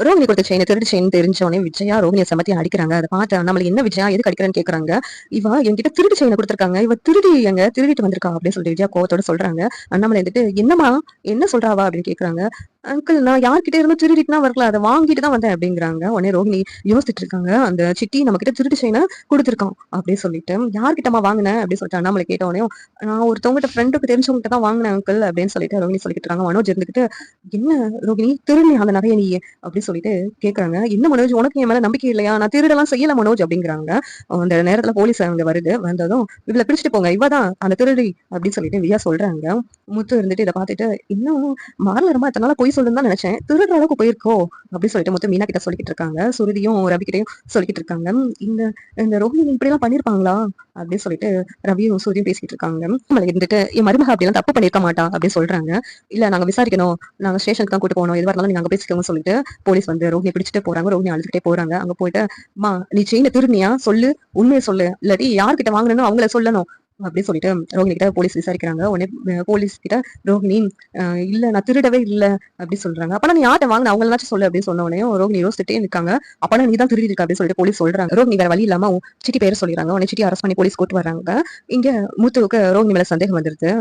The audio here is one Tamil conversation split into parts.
ரோகிணி கொடுத்த செயின் திருடு செயின் தெரிஞ்சவனே விஜயா ரோகிணியை சமத்தி அடிக்கிறாங்க. அதை பார்த்து நம்மளுக்கு என்ன விஜயா எதுக்கு அடிக்கிறேன்னு கேக்குறாங்க. இவ என்கிட்ட திருடு செயினை கொடுத்துருக்காங்க, இவ திருடி எங்க திருடிட்டு வந்திருக்கா அப்படின்னு சொல்லிட்டு விஜயா கோவத்தோட சொல்றாங்க. அண்ணாமலை வந்துட்டு என்னமா என்ன சொல்றாவா அப்படின்னு கேக்குறாங்க. அங்கிள் நான் யார்கிட்ட இருந்து திருடிட்டுனா வரல, அதை வாங்கிட்டு தான் வந்தேன் அப்படிங்கிறாங்க. உடனே ரோகிணி யோசிச்சுட்டு இருக்காங்க. அந்த சிட்டி நம்ம கிட்ட திருட்டு செயினை கொடுத்துருக்கான் அப்படின்னு சொல்லிட்டு யார்கிட்டமா வாங்கினேன் அப்படின்னு சொல்லிட்டு அண்ணாமலை கேட்ட உடனே நான் ஒருத்தவங்கிட்ட ஃப்ரெண்டுக்கு தெரிஞ்சவங்ககிட்ட தான் வாங்கினேன் அங்கிள் அப்படின்னு சொல்லிட்டு ரோகிணி சொல்லிட்டு இருக்காங்க. மனோஜ் இருந்துகிட்டு என்ன ரோகிணி திருடி அந்த நகையை நீ அப்படின்னு சொல்லிட்டு கேக்குறாங்க. என்ன மனோஜ் உனக்கு என் மேல நம்பிக்கை இல்லையா, நான் திருடெல்லாம் செய்யல மனோஜ் அப்படிங்கிறாங்க. அந்த நேரத்துல போலீஸ் அங்க வருது. வந்ததும் இவளை பிடிச்சிட்டு போங்க, இவதான் அந்த திருடி அப்படின்னு சொல்லிட்டு விஜயா சொல்றாங்க. முத்து இருந்துட்டு இதை பார்த்துட்டு இன்னும் மாறலரமா இத்தனால பொய் சொல்லுன்னு தான் நினைச்சேன், திருடுற அளவுக்கு போயிருக்கோ அப்படின்னு சொல்லிட்டு முத்து மீனா கிட்ட சொல்லிக்கிட்டு இருக்காங்க. சுருதியும் ரவி கிட்டையும் சொல்லிக்கிட்டு இருக்காங்க. இந்த இந்த ரோஹிணி இப்படி எல்லாம் பண்ணிருப்பாங்களா அப்படின்னு சொல்லிட்டு ரவியும் சூரியும் பேசிட்டு இருக்காங்க. நம்மள இருந்துட்டு என் மருமக அப்படி எல்லாம் தப்பு பண்ணிருக்க மாட்டா அப்படின்னு சொல்றாங்க. இல்ல நாங்க விசாரிக்கணும், நாங்க ஸ்டேஷனுக்கு தான் கூட்டு போனோம், எதுவா இருந்தாலும் நீங்க அங்க பேசிக்கோங்க சொல்லிட்டு போலீஸ் வந்து ரோஹிணி பிடிச்சிட்டு போறாங்க. ரோஹிணி அழுதுகிட்டே போறாங்க. அங்க போயிட்டு மா நீ செயினை திருடுனியா சொல்லு, உண்மையை சொல்லு, இல்லாட்டி யார்கிட்ட வாங்கினோ அவங்கள சொல்லணும் அப்படின்னு சொல்லிட்டு ரோஹிணி கிட்ட போலீஸ் விசாரிக்கிறாங்க. உடனே போலீஸ் கிட்ட ரோஹிணி இல்ல நான் திருடவே இல்ல அப்படி சொல்றாங்க. அப்பனா நீ யார்ட்ட வாங்கின அவங்களாச்சும் சொல்லு அப்படின்னு சொன்ன உடனே ரோஹிணி யோசிச்சுட்டே இருக்காங்க. அப்பனா நீ தான் திருடி இருக்க அப்படின்னு சொல்லிட்டு போலீஸ் சொல்றாங்க. ரோஹிணி வேற வழி இல்லாம சிட்டி பேரை சொல்லிடுறாங்க. உடனே சிட்டி அரெஸ்ட் பண்ணி போலீஸ் கூட்டு வர்றாங்க. இங்க முத்துவுக்கு ரோஹிணி மேல சந்தேகம் வந்துருது.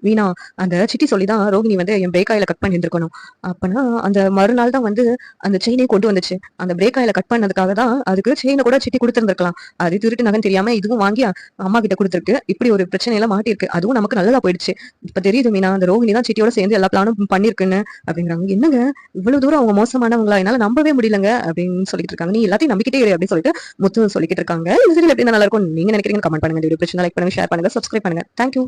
மீனா அந்த சிட்டி சொல்லிதான் ரோஹிணி வந்து என் பிரேக் ஆயில கட் பண்ணி இருந்திருக்கணும். அப்பனா அந்த மறுநாள் தான் வந்து அந்த செயினை கொண்டு வந்துச்சு. அந்த பிரேக் ஆயில கட் பண்ணதுக்காக தான் அதுக்கு செயினை கூட சிட்டி கொடுத்துருந்துருக்கலாம். அது திருட்டு நகன் தெரியாம இதுவும் வாங்கி அம்மா கிட்ட கொடுத்துருக்கு. இப்படி ஒரு பிரச்சனை எல்லாம் மாட்டிருக்கு. அதுவும் நமக்கு நல்லதா போயிடுச்சு. இப்ப தெரியுது மீனா அந்த ரோஹிணி தான் சிட்டியோட சேர்ந்து எல்லா பிளானும் பண்ணிருக்குன்னு அப்படிங்கிறாங்க. என்னங்க இவ்வளவு தூரம் அவங்க மோசமானவங்களா, என்னால நம்பவே முடியலங்க அப்படின்னு சொல்லிட்டு இருக்காங்க. நீ எல்லாத்தையும் நம்பிக்கிட்டே இரு அப்படின்னு சொல்லிட்டு முத்து சொல்லிட்டு இருக்காங்க. இந்த சீரியல் எப்படி நல்லா இருக்கும் நீங்க நினைக்கிறீங்க கமெண்ட் பண்ணுங்க. இந்த வீடியோ பிடிச்சிருந்தா லைக் பண்ணுங்க, ஷேர் பண்ணுங்க, சப்ஸ்கிரைப் பண்ணுங்க. தேங்க்யூ.